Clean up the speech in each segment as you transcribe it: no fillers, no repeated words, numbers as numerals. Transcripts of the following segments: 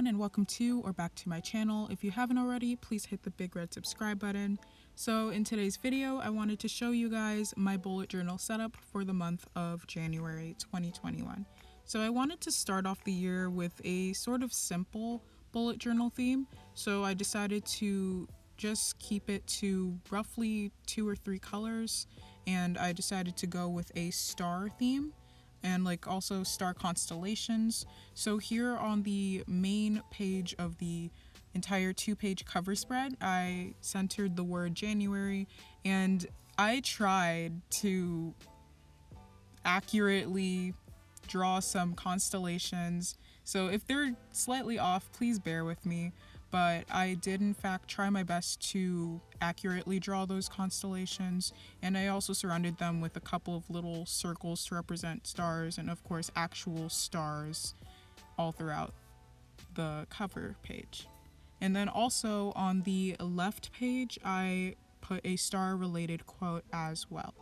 everyone, and welcome to or back to my channel. If you haven't already, please hit the big red subscribe button. So in today's video, I wanted to show you guys my bullet journal setup for the month of January 2021. So I wanted to start off the year with a sort of simple bullet journal theme. So I decided to just keep it to roughly 2 or 3 colors, and I decided to go with a star theme and also star constellations. So here on the main page of the entire 2-page cover spread, I centered the word January, and I tried to accurately draw some constellations. So if they're slightly off, please bear with me. But I did in fact try my best to accurately draw those constellations, and I also surrounded them with a couple of little circles to represent stars, and of course actual stars all throughout the cover page. And then also on the left page, I put a star related quote as well.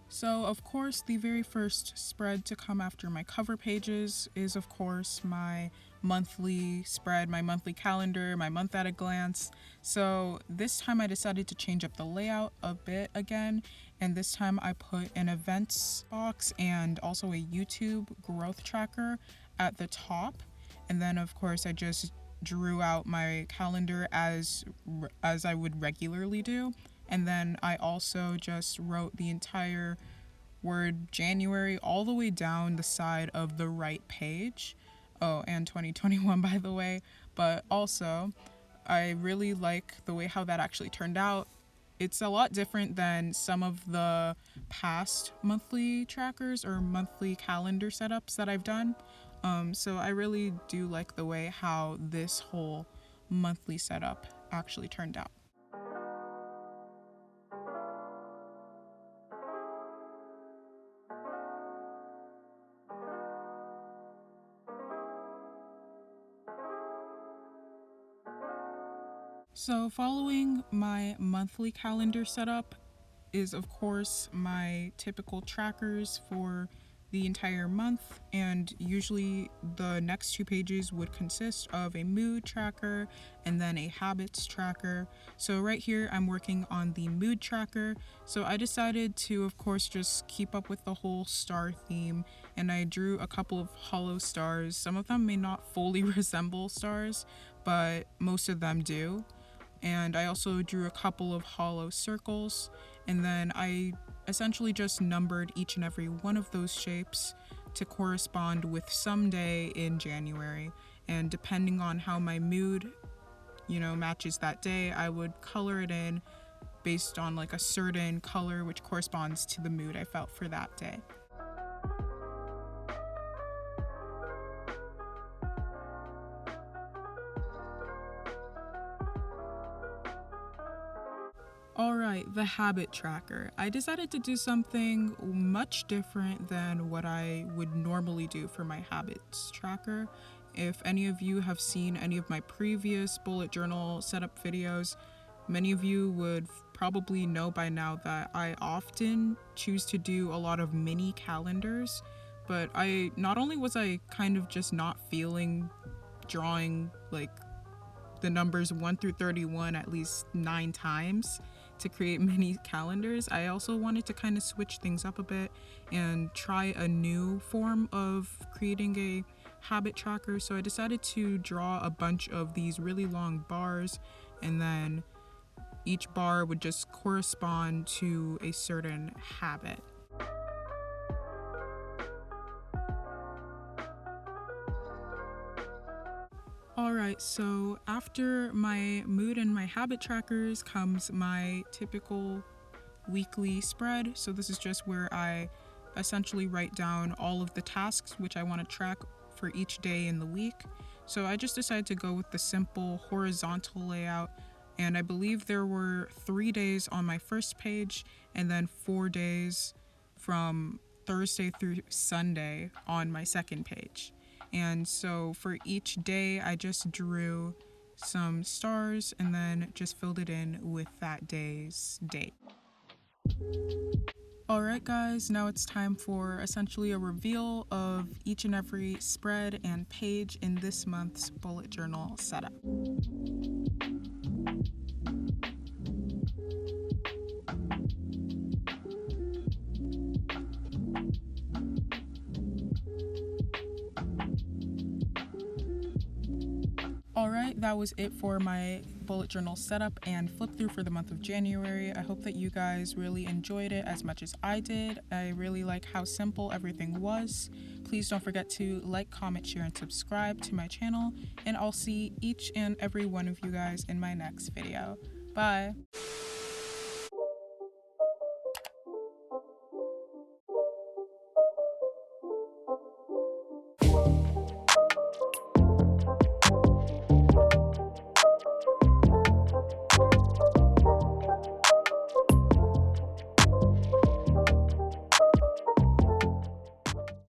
So of course the very first spread to come after my cover pages is of course my monthly spread, my monthly calendar, my month at a glance. So this time I decided to change up the layout a bit again, and this time I put an events box and also a YouTube growth tracker at the top. And then of course I just drew out my calendar as I would regularly do. And then I also just wrote the entire word January all the way down the side of the right page. Oh, and 2021 by the way. But also, I really like the way how that actually turned out. It's a lot different than some of the past monthly trackers or monthly calendar setups that I've done. So I really do like the way how this whole monthly setup actually turned out. So following my monthly calendar setup is of course my typical trackers for the entire month, and usually the next 2 pages would consist of a mood tracker and then a habits tracker. So right here I'm working on the mood tracker. So I decided to of course just keep up with the whole star theme, and I drew a couple of hollow stars. Some of them may not fully resemble stars, but most of them do. And I also drew a couple of hollow circles, and then I essentially just numbered each and every one of those shapes to correspond with some day in January. And depending on how my mood, matches that day, I would color it in based on a certain color which corresponds to the mood I felt for that day. Alright, the habit tracker. I decided to do something much different than what I would normally do for my habits tracker. If any of you have seen any of my previous bullet journal setup videos, many of you would probably know by now that I often choose to do a lot of mini calendars, but not only was I kind of just not feeling drawing the numbers 1 through 31 at least 9 times to create mini calendars, I also wanted to kind of switch things up a bit and try a new form of creating a habit tracker. So I decided to draw a bunch of these really long bars, and then each bar would just correspond to a certain habit. Alright, so after my mood and my habit trackers comes my typical weekly spread. So this is just where I essentially write down all of the tasks which I want to track for each day in the week. So I just decided to go with the simple horizontal layout, and I believe there were 3 days on my first page and then 4 days from Thursday through Sunday on my second page. And so for each day, I just drew some stars and then just filled it in with that day's date. Alright, guys, now it's time for essentially a reveal of each and every spread and page in this month's bullet journal setup. Alright, that was it for my bullet journal setup and flip through for the month of January. I hope that you guys really enjoyed it as much as I did. I really like how simple everything was. Please don't forget to like, comment, share, and subscribe to my channel, and I'll see each and every one of you guys in my next video. Bye!